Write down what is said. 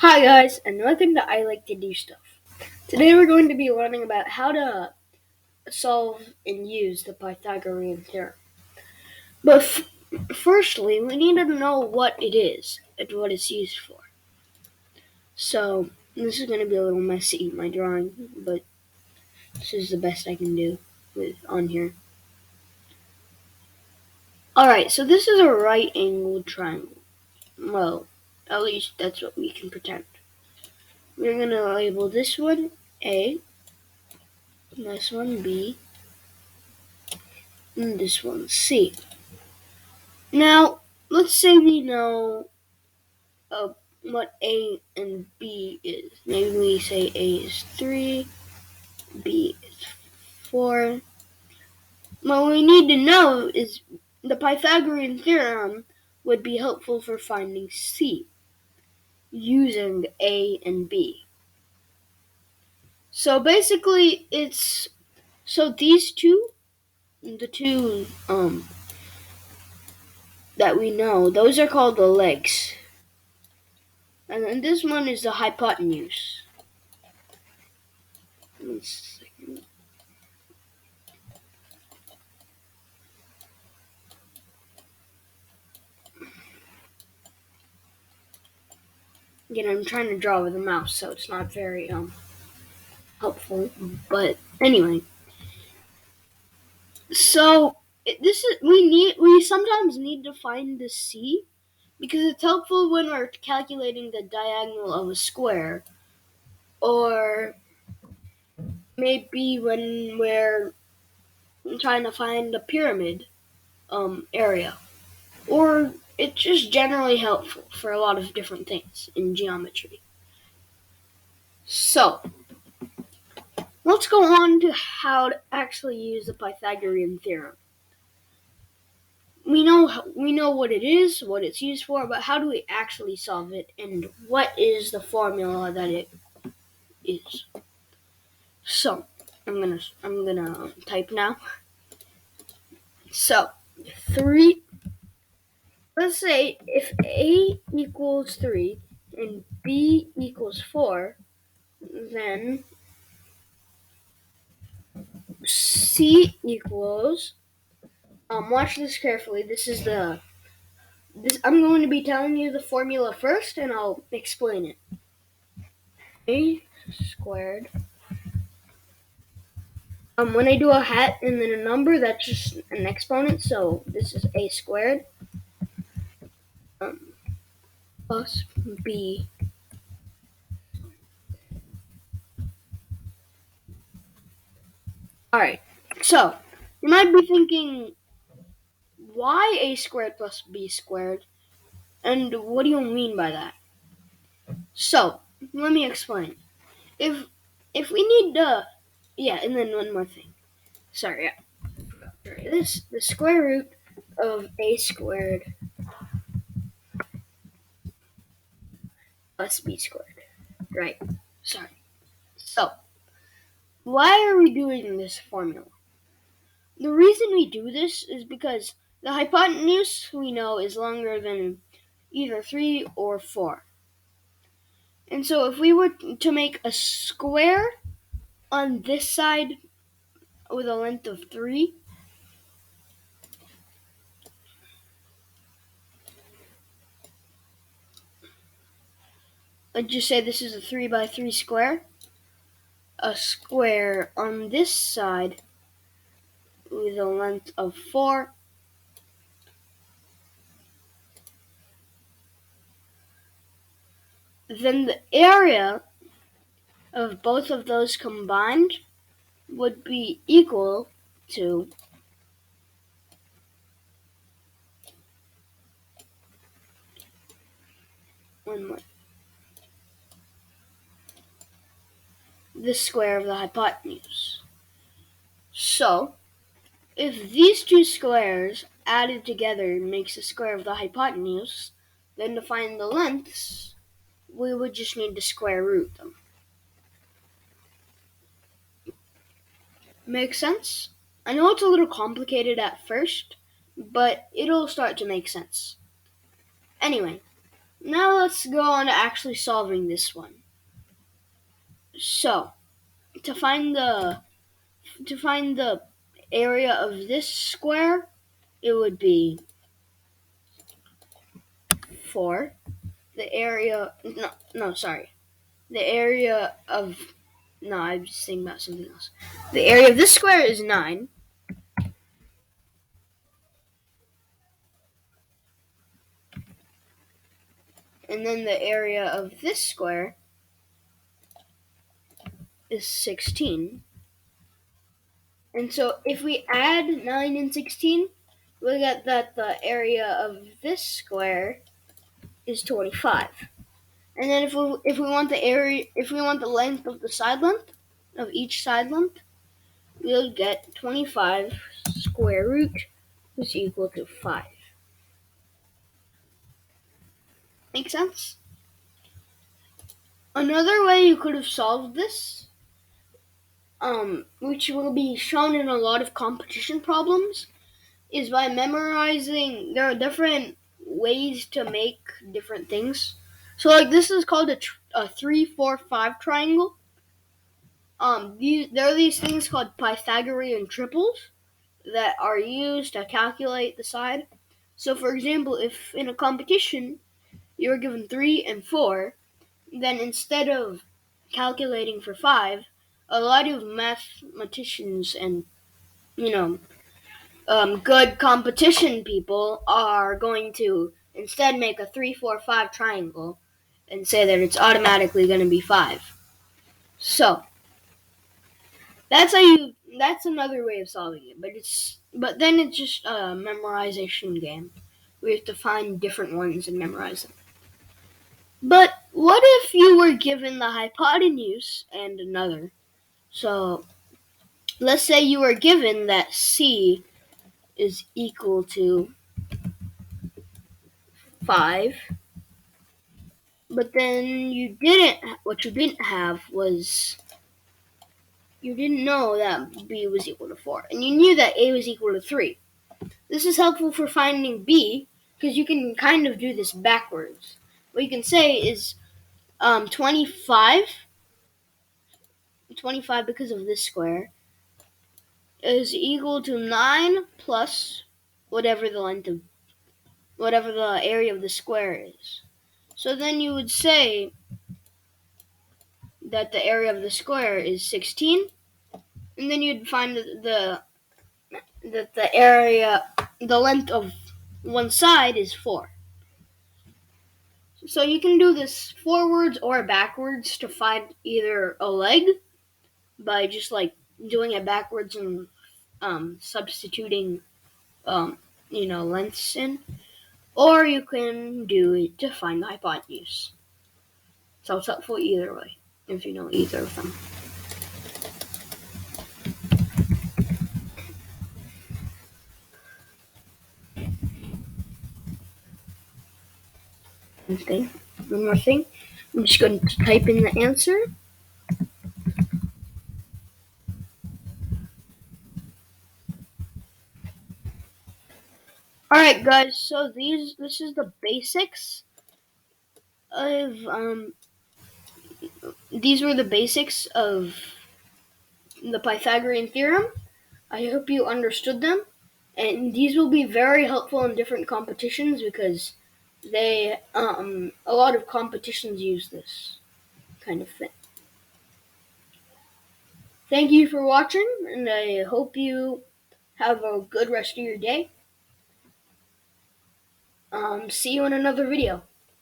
Hi guys, and welcome to I Like to Do Stuff. Today we're going to be learning about how to solve and use the Pythagorean Theorem. But firstly, we need to know what it is and what it's used for. So, this is going to be a little messy, my drawing, but this is the best I can do on here. Alright, so this is a right-angled triangle. Well, at least that's what we can pretend. We're going to label this one A, this one B, and this one C. Now, let's say we know what A and B is. Maybe we say A is 3, B is 4. What we need to know is the Pythagorean Theorem would be helpful for finding C using A and B. So basically, these two, the two that we know, those are called the legs. And then this one is the hypotenuse. One second. Again, I'm trying to draw with a mouse, so it's not very helpful. But anyway, so we sometimes need to find the C because it's helpful when we're calculating the diagonal of a square, or maybe when we're trying to find a pyramid area, or it's just generally helpful for a lot of different things in geometry. So let's go on to how to actually use the Pythagorean theorem. We know what it is, what it's used for, but how do we actually solve it, and what is the formula that it is? So I'm gonna type now. So 3. Let's say if A equals 3 and B equals 4, then C equals. Watch this carefully. I'm going to be telling you the formula first, and I'll explain it. A squared. When I do a hat and then a number, that's just an exponent. So this is A squared plus B. All right. So you might be thinking, why A squared plus B squared, and what do you mean by that? So let me explain. If we need and then one more thing. Sorry, yeah. The square root of A squared plus B squared. Right. Sorry. So, why are we doing this formula? The reason we do this is because the hypotenuse we know is longer than either 3 or 4. And so if we were to make a square on this side with a length of 3, let's just say this is a 3 by 3 square. A square on this side with a length of 4, then the area of both of those combined would be equal to the square of the hypotenuse. So, if these two squares added together makes a square of the hypotenuse, then to find the lengths, we would just need to square root them. Make sense? I know it's a little complicated at first, but it'll start to make sense. Anyway, Now let's go on to actually solving this one. So, to find the area of this square, it would be 4. The area, no, sorry. The area of, no, I'm just thinking about something else. The area of this square is 9. And then the area of this square is 16. And so if we add 9 and 16, we get that the area of this square is 25. And then if we want the area, if we want the length of the side length of each side length, we'll get 25 square root is equal to 5. Make sense? Another way you could have solved this, which will be shown in a lot of competition problems, is by memorizing. There are different ways to make different things. So, like, this is called a 3, 4, 5 triangle. There are these things called Pythagorean triples that are used to calculate the side. So, for example, if in a competition you were given 3 and 4, then instead of calculating for 5, a lot of mathematicians and, you know, good competition people are going to instead make a 3, 4, 5 triangle and say that it's automatically going to be 5. So that's another way of solving it, but then it's just a memorization game. We have to find different ones and memorize them. But what if you were given the hypotenuse and another? So let's say you were given that C is equal to 5, but then what you didn't have was, you didn't know that B was equal to 4, and you knew that A was equal to 3. This is helpful for finding B, because you can kind of do this backwards. What you can say is 25 because of this square is equal to 9 plus whatever the area of the square is. So then you would say that the area of the square is 16, and then you'd find that the area, the length of one side is 4. So you can do this forwards or backwards to find either a leg by just like doing it backwards and substituting lengths in, or you can do it to find the hypotenuse. So it's helpful either way if you know either of them. Okay, one more thing. I'm just going to type in the answer. Alright guys, so this is the basics of these were the basics of the Pythagorean Theorem. I hope you understood them, and these will be very helpful in different competitions because a lot of competitions use this kind of thing. Thank you for watching, and I hope you have a good rest of your day. See you in another video.